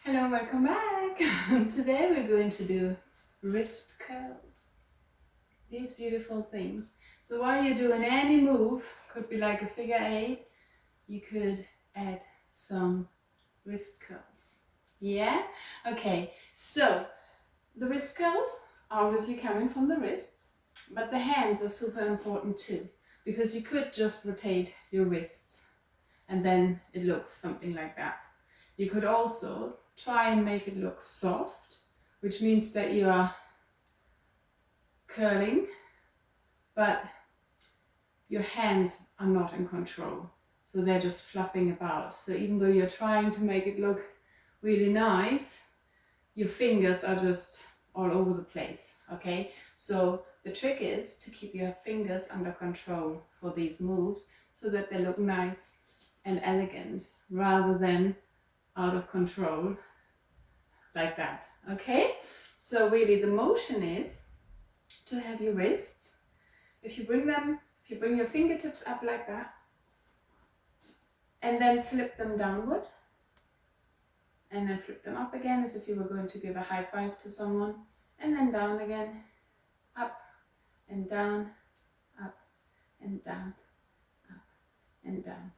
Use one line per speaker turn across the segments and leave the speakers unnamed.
Hello, welcome back. Today we're going to do wrist curls. These beautiful things. So while you're doing any move, could be like a figure eight, you could add some wrist curls. Yeah? Okay, so the wrist curls are obviously coming from the wrists, but the hands are super important too, because you could just rotate your wrists and then it looks something like that. You could also try and make it look soft, which means that you are curling, but your hands are not in control. So they're just flapping about. So even though you're trying to make it look really nice, your fingers are just all over the place, okay? So the trick is to keep your fingers under control for these moves so that they look nice and elegant rather than out of control like that, okay? So really the motion is to have your wrists, if you bring your fingertips up like that and then flip them downward and then flip them up again as if you were going to give a high five to someone, and then down again, up and down, up and down, up and down.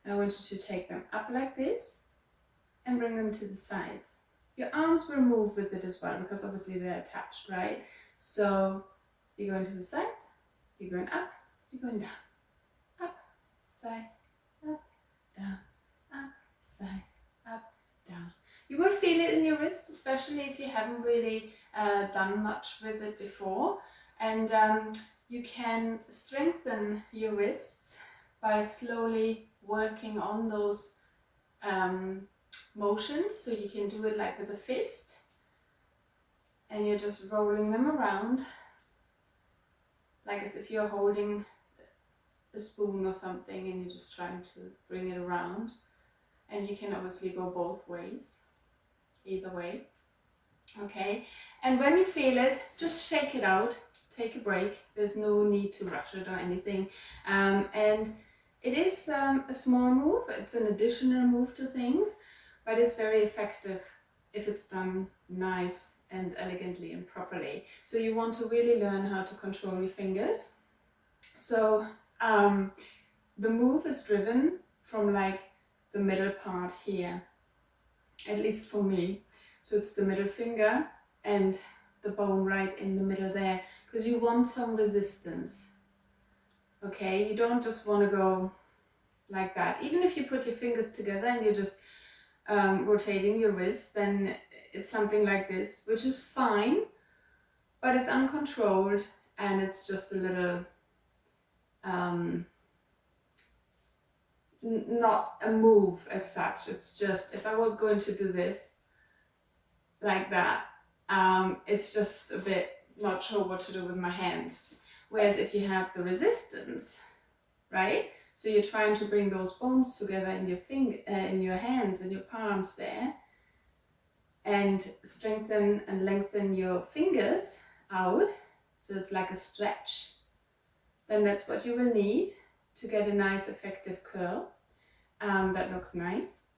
I want you to take them up like this and bring them to the sides. Your arms will move with it as well because obviously they're attached, right? So you're going to the side, you're going up, you're going down, up, side, up, down, up, side, up, down. You will feel it in your wrist, especially if you haven't really done much with it before. And you can strengthen your wrists by slowly working on those motions. So you can do it like with a fist and you're just rolling them around like as if you're holding a spoon or something and you're just trying to bring it around. And you can obviously go both ways, either way, okay? And when you feel it, just shake it out, take a break. There's no need to rush it or anything. And it is a small move, it's an additional move to things, but it's very effective if it's done nice and elegantly and properly. So you want to really learn how to control your fingers. So the move is driven from like the middle part here, at least for me. So it's the middle finger and the bone right in the middle there, because you want some resistance. Okay, you don't just want to go like that. Even if you put your fingers together and you're just rotating your wrist, then it's something like this, which is fine, but it's uncontrolled and it's just a little not a move as such. It's just, if I was going to do this like that, it's just a bit not sure what to do with my hands. Whereas if you have the resistance, right? So you're trying to bring those bones together in your in your hands and your palms there, and strengthen and lengthen your fingers out, so it's like a stretch. Then that's what you will need to get a nice effective curl that looks nice.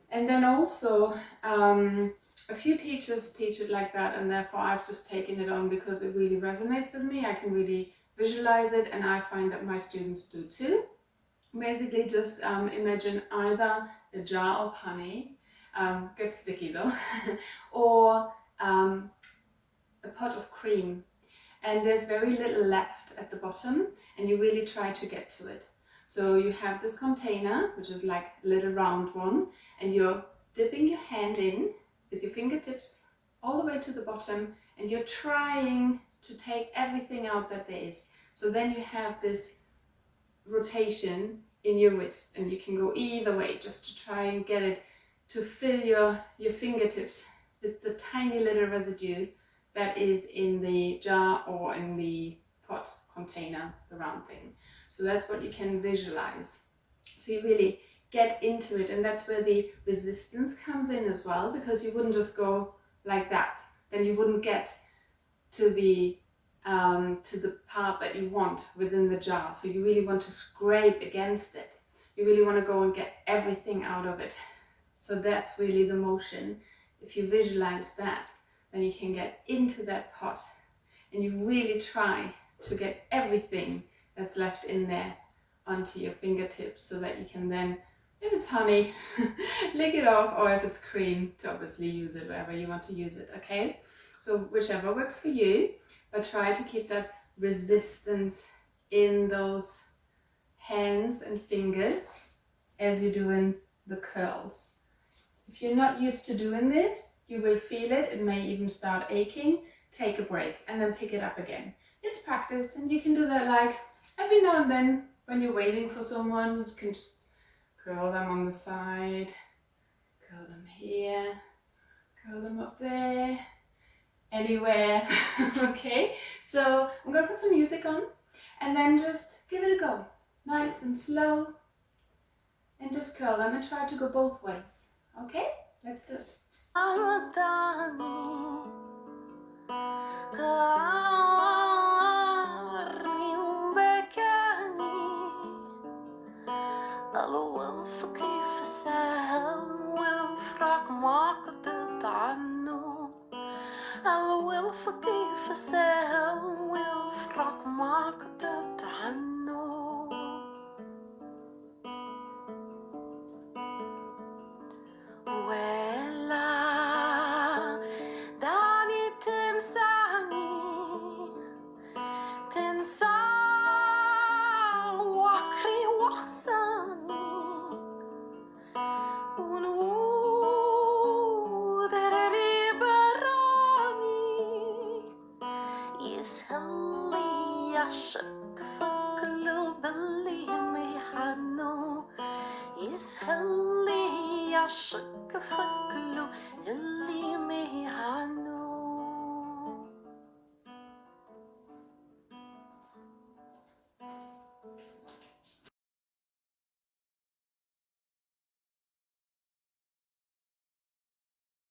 And then also a few teachers teach it like that, and therefore I've just taken it on because it really resonates with me. I can really visualize it, and I find that my students do too. Basically just imagine either a jar of honey, gets sticky though, or a pot of cream, and there's very little left at the bottom, and you really try to get to it. So you have this container, which is like a little round one, and you're dipping your hand in with your fingertips all the way to the bottom, and you're trying to take everything out that there is. So then you have this rotation in your wrist, and you can go either way just to try and get it to fill your fingertips with the tiny little residue that is in the jar or in the pot container, the round thing. So that's what you can visualize. So you really get into it, and that's where the resistance comes in as well, because you wouldn't just go like that. Then you wouldn't get to the part that you want within the jar. So you really want to scrape against it. You really want to go and get everything out of it. So that's really the motion. If you visualize that, then you can get into that pot and you really try to get everything that's left in there onto your fingertips so that you can then, if it's honey, lick it off, or if it's cream, to obviously use it wherever you want to use it, okay? So whichever works for you, but try to keep that resistance in those hands and fingers as you're doing the curls. If you're not used to doing this, you will feel it. It may even start aching. Take a break and then pick it up again. It's practice, and you can do that like every now and then when you're waiting for someone. You can just curl them on the side, curl them here, curl them up there, anywhere. Okay, so I'm gonna put some music on and then just give it a go. Nice and slow, and just curl them and try to go both ways. Okay, let's do it.
الوف كيف سهل وفراق ما قدرت عنه الوف كيف سهل وفراق ما قدرت عنه ولا دعني تنساني تنسى وعكري وحساني ونود رري براني يسهل لي يعشق في قلوب اللي ميحنو يسهل لي يعشق في قلوب اللي ميحنو